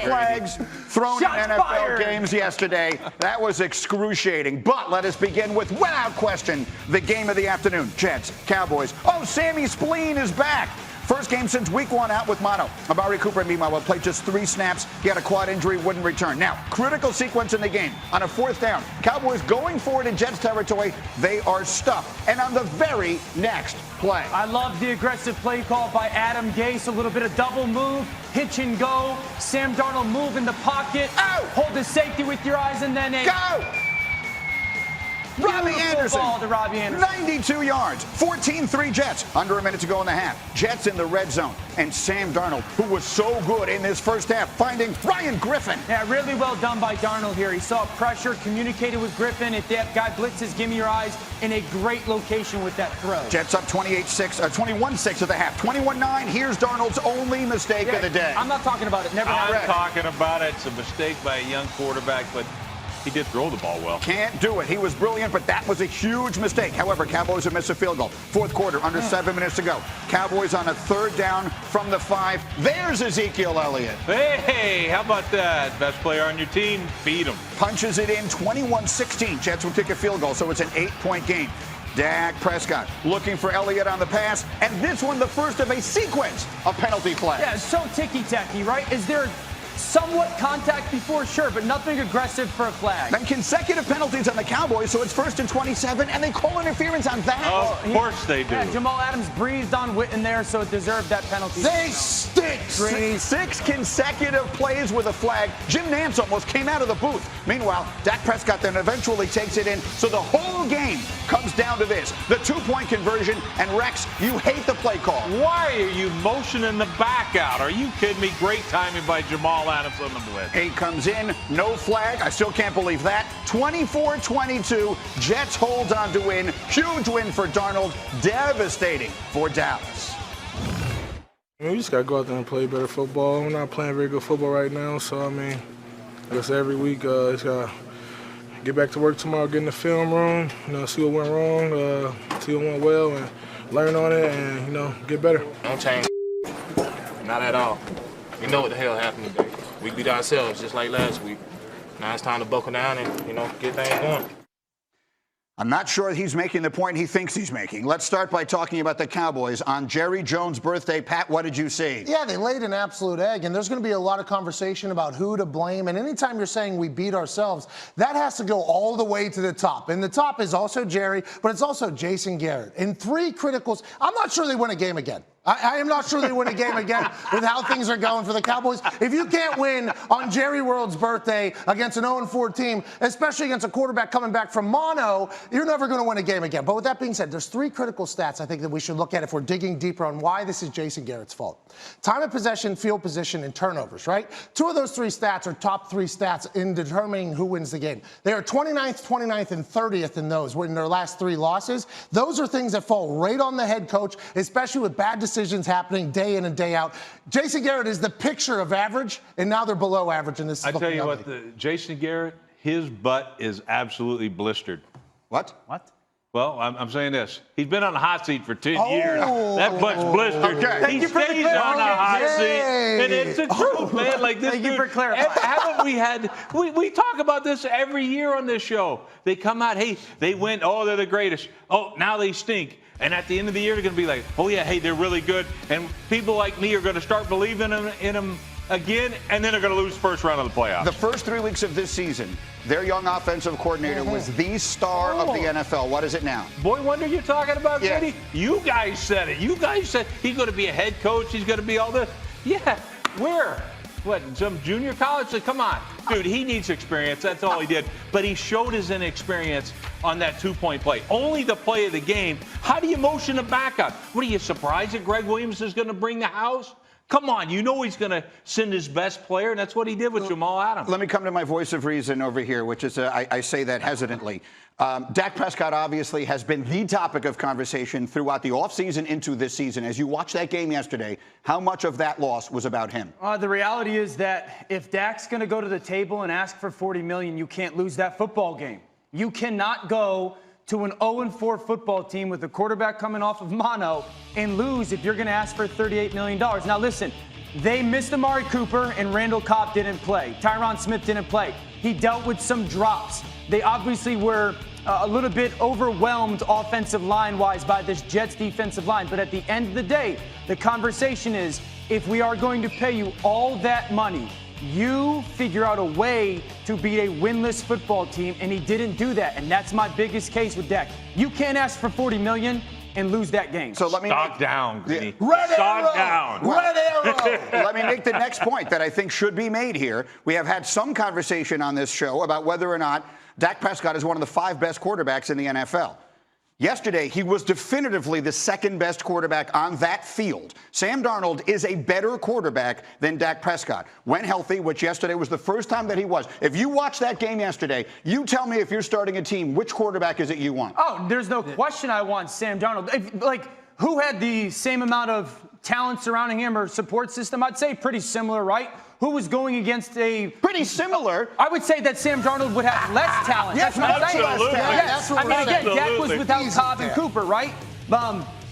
flags thrown in NFL games yesterday. That was excruciating. But let us begin with, without question, the game of the afternoon. Jets, Cowboys. Oh, Sammy Spleen is back. First game since week 1 out with mono. Amari Cooper, meanwhile, will play just 3 snaps. He had a quad injury, wouldn't return. Now, critical sequence in the game. On a 4th down, Cowboys going for it in Jets territory. They are stuffed. And on the very next play. I love the aggressive play call by Adam Gase. A little bit of double move, hitch and go. Sam Darnold move in the pocket. Ow! Hold the safety with your eyes and then a... Go! Robbie Anderson, ball to Robbie Anderson. 92 yards, 14-3 Jets, under a minute to go in the half. Jets in the red zone, and Sam Darnold, who was so good in this first half, finding Ryan Griffin. Yeah, really well done by Darnold here. He saw pressure, communicated with Griffin. If that guy blitzes, give me your eyes, in a great location with that throw. Jets up 21-6 at the half. 21-9, here's Darnold's only mistake of the day. I'm not talking about it. Never happened. I'm talking about it. It's a mistake by a young quarterback, but he did throw the ball well. Can't do it. He was brilliant, but that was a huge mistake. However, Cowboys have missed a field goal. 4th quarter, under 7 minutes to go. Cowboys on a 3rd down from the 5. There's Ezekiel Elliott. Hey, how about that? Best player on your team, beat him. Punches it in 21-16. Jets will kick a field goal, so it's an 8-point game. Dak Prescott looking for Elliott on the pass, and this one the first of a sequence of penalty flags. Yeah, it's so ticky-tacky, right? Is there somewhat contact before? Sure, but nothing aggressive for a flag. Then consecutive penalties on the Cowboys, so it's 1st and 27, and they call interference on that. Of course they do. Yeah, Jamal Adams breathed on Witten there, so it deserved that penalty. They stink. 6 consecutive plays with a flag. Jim Nantz almost came out of the booth. Meanwhile, Dak Prescott then eventually takes it in, so the whole game comes down to this. The 2-point conversion, and Rex, you hate the play call. Why are you motioning the back out? Are you kidding me? Great timing by Jamal Adams on the blitz. 8 comes in, no flag. I still can't believe that. 24-22. Jets hold on to win. Huge win for Darnold. Devastating for Dallas. We just got to go out there and play better football. We're not playing very good football right now, so, I guess every week just got to get back to work tomorrow, get in the film room, see what went wrong, see what went well, and learn on it and, get better. Don't change. Not at all. We know what the hell happened today. We beat ourselves just like last week. Now it's time to buckle down and, get things going. I'm not sure he's making the point he thinks he's making. Let's start by talking about the Cowboys. On Jerry Jones' birthday, Pat, what did you see? Yeah, they laid an absolute egg, and there's going to be a lot of conversation about who to blame. And anytime you're saying we beat ourselves, that has to go all the way to the top. And the top is also Jerry, but it's also Jason Garrett. In 3 criticals, I'm not sure they win a game again. I am not sure they win a game again with how things are going for the Cowboys. If you can't win on Jerry World's birthday against an 0-4 team, especially against a quarterback coming back from mono, you're never going to win a game again. But with that being said, there's 3 critical stats I think that we should look at if we're digging deeper on why this is Jason Garrett's fault. Time of possession, field position, and turnovers, right? 2 of those 3 stats are top 3 stats in determining who wins the game. They are 29th, 29th, and 30th in those in their last 3 losses. Those are things that fall right on the head coach, especially with bad decisions happening day in and day out. Jason Garrett is the picture of average, and now they're below average in this. I tell you what, Jason Garrett, his butt is absolutely blistered. What? Well, I'm saying this. He's been on the hot seat for 10 years. That butt's blistered. Okay. He stays on the hot seat. And it's the truth, man. Like this Thank you for clarifying. Haven't we had, we talk about this every year on this show. They come out, hey, they win. Oh, they're the greatest. Oh, now they stink. And at the end of the year, they're going to be like, oh, yeah, hey, they're really good. And people like me are going to start believing in them again, and then they're going to lose the first round of the playoffs. The first 3 weeks of this season, their young offensive coordinator was the star of the NFL. What is it now? Boy wonder you're talking about, Yeah. Grady? You guys said it. You guys said he's going to be a head coach. He's going to be all this. Yeah, where? What, some junior college? Come on. Dude, he needs experience. That's all he did. But he showed his inexperience on that 2-point play. Only the play of the game. How do you motion a back out? What, are you surprised that Greg Williams is going to bring the house? Come on, you know he's going to send his best player, and that's what he did with Jamal Adams. Let me come to my voice of reason over here, which is, I say that hesitantly. Dak Prescott obviously has been the topic of conversation throughout the offseason into this season. As you watched that game yesterday, how much of that loss was about him? The reality is that if Dak's going to go to the table and ask for $40 million, you can't lose that football game. You cannot go to an 0-4 football team with a quarterback coming off of mono and lose if you're going to ask for $38 million. Now, listen, They missed Amari Cooper, and Randall Cobb didn't play. Tyron Smith didn't play. He dealt with some drops. They obviously were a little bit overwhelmed offensive line-wise by this Jets defensive line. But at the end of the day, the conversation is, if we are going to pay you all that money, you figure out a way to beat a winless football team, and he didn't do that. And that's my biggest case with Dak. You can't ask for $40 million and lose that game. So let me Stock down, Greeny. Red Stock arrow! down. Red arrow! Let me make the next point that I think should be made here. We have had some conversation on this show about whether or not Dak Prescott is one of the 5 best quarterbacks in the NFL. Yesterday, he was definitively the second best quarterback on that field. Sam Darnold is a better quarterback than Dak Prescott. When healthy, which yesterday was the first time that he was. If you watch that game yesterday, you tell me if you're starting a team, which quarterback is it you want? Oh, there's no question I want Sam Darnold. Who had the same amount of talent surrounding him or support system? I'd say pretty similar, right? Who was going against a... Pretty similar. I would say that Sam Darnold would have less talent. Yes, that's what I'm saying. absolutely. Yes. That's what I mean, we're again, saying. Dak was without Easy Cobb and there. Cooper, right?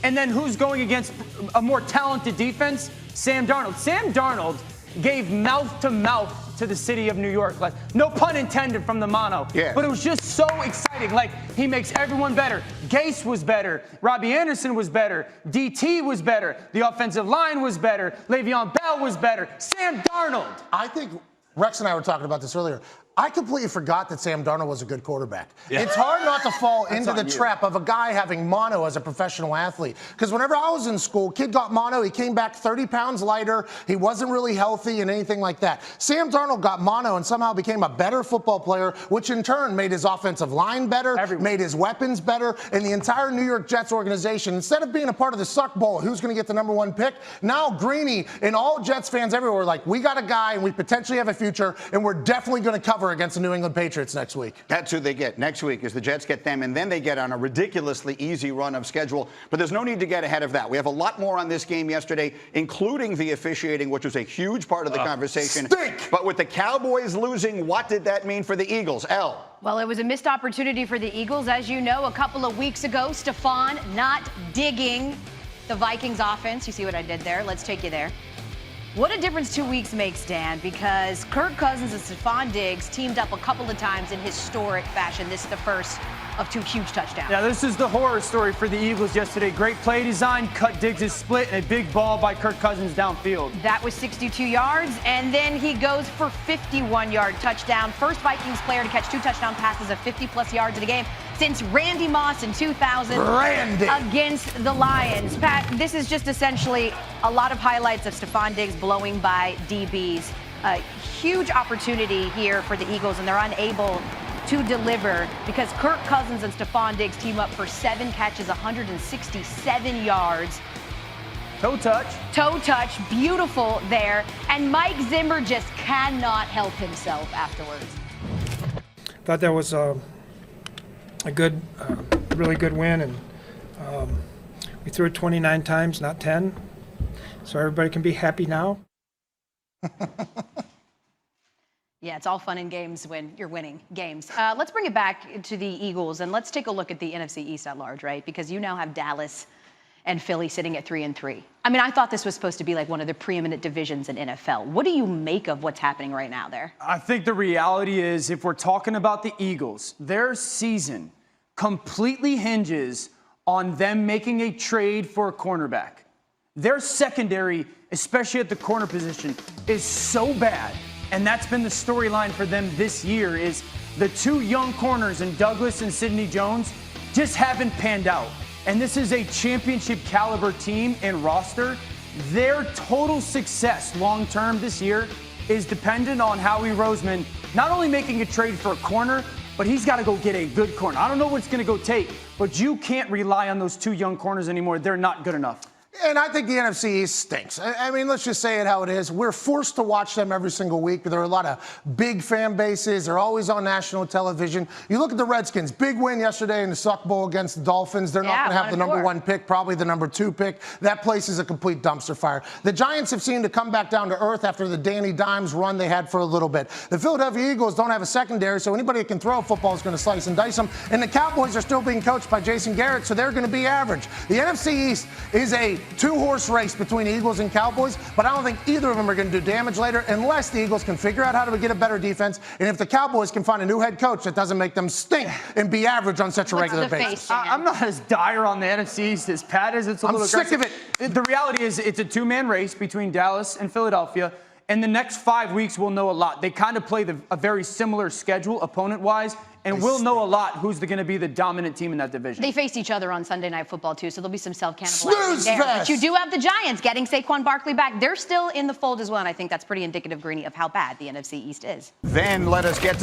And then who's going against a more talented defense? Sam Darnold. Sam Darnold gave mouth to mouth to the city of New York. Like, no pun intended from the mono. Yeah. But it was just so exciting. Like, he makes everyone better. Gase was better. Robbie Anderson was better. DT was better. The offensive line was better. Le'Veon Bell was better. Sam Darnold. I think Rex and I were talking about this earlier. I completely forgot that Sam Darnold was a good quarterback. Yeah. It's hard not to fall into the trap of a guy having mono as a professional athlete. Because whenever I was in school, kid got mono, he came back 30 pounds lighter, he wasn't really healthy and anything like that. Sam Darnold got mono and somehow became a better football player, which in turn made his offensive line better, made his weapons better, and the entire New York Jets organization, instead of being a part of the suck bowl, who's going to get the #1 pick, now Greeny and all Jets fans everywhere are like, we got a guy and we potentially have a future, and we're definitely going to cover against the New England Patriots next week. That's who they get. Next week is the Jets get them, and then they get on a ridiculously easy run of schedule. But there's no need to get ahead of that. We have a lot more on this game yesterday, including the officiating, which was a huge part of the conversation. Stink! But with the Cowboys losing, what did that mean for the Eagles? Elle? Well, it was a missed opportunity for the Eagles. As you know, a couple of weeks ago, Stephon not digging the Vikings offense. You see what I did there? Let's take you there. What a difference 2 weeks makes, Dan, because Kirk Cousins and Stephon Diggs teamed up a couple of times in historic fashion. This is the first of 2 huge touchdowns. Yeah, this is the horror story for the Eagles yesterday. Great play design, cut Diggs' split, and a big ball by Kirk Cousins downfield. That was 62 yards, and then he goes for 51-yard touchdown. First Vikings player to catch 2 touchdown passes of 50-plus yards in a game since Randy Moss in 2000 against the Lions. Pat, this is just essentially a lot of highlights of Stephon Diggs blowing by DBs. A huge opportunity here for the Eagles, and they're unable to deliver because Kirk Cousins and Stephon Diggs team up for 7 catches, 167 yards. Toe touch. Toe touch, beautiful there. And Mike Zimmer just cannot help himself afterwards. Thought that was a good, really good win, and we threw it 29 times, not 10. So everybody can be happy now. Yeah, it's all fun and games when you're winning games. Let's bring it back to the Eagles, and let's take a look at the NFC East at large, right? Because you now have Dallas and Philly sitting at 3-3. I mean, I thought this was supposed to be like one of the preeminent divisions in NFL. What do you make of what's happening right now there? I think the reality is, if we're talking about the Eagles, their season completely hinges on them making a trade for a cornerback. Their secondary, especially at the corner position, is so bad. And that's been the storyline for them this year, is the 2 young corners in Douglas and Sidney Jones just haven't panned out. And this is a championship caliber team and roster. Their total success long-term this year is dependent on Howie Roseman not only making a trade for a corner, but he's got to go get a good corner. I don't know what it's going to go take, but you can't rely on those 2 young corners anymore. They're not good enough. And I think the NFC East stinks. I mean, let's just say it how it is. We're forced to watch them every single week. There are a lot of big fan bases. They're always on national television. You look at the Redskins. Big win yesterday in the Suck Bowl against the Dolphins. They're not going to have the #1 pick, probably the #2 pick. That place is a complete dumpster fire. The Giants have seemed to come back down to earth after the Danny Dimes run they had for a little bit. The Philadelphia Eagles don't have a secondary, so anybody that can throw a football is going to slice and dice them. And the Cowboys are still being coached by Jason Garrett, so they're going to be average. The NFC East is a two-horse race between Eagles and Cowboys, but I don't think either of them are going to do damage later unless the Eagles can figure out how to get a better defense, and if the Cowboys can find a new head coach that doesn't make them stink and be average on such a regular basis. I'm not as dire on the NFC East as Pat is. It's a little sick of it. The reality is it's a two-man race between Dallas and Philadelphia. And the next 5 weeks, we'll know a lot. They kind of play a very similar schedule, opponent-wise, and we'll know a lot who's going to be the dominant team in that division. They face each other on Sunday Night Football, too, so there'll be some self-cannibalizing there. But you do have the Giants getting Saquon Barkley back. They're still in the fold as well, and I think that's pretty indicative, Greeny, of how bad the NFC East is. Then let us get to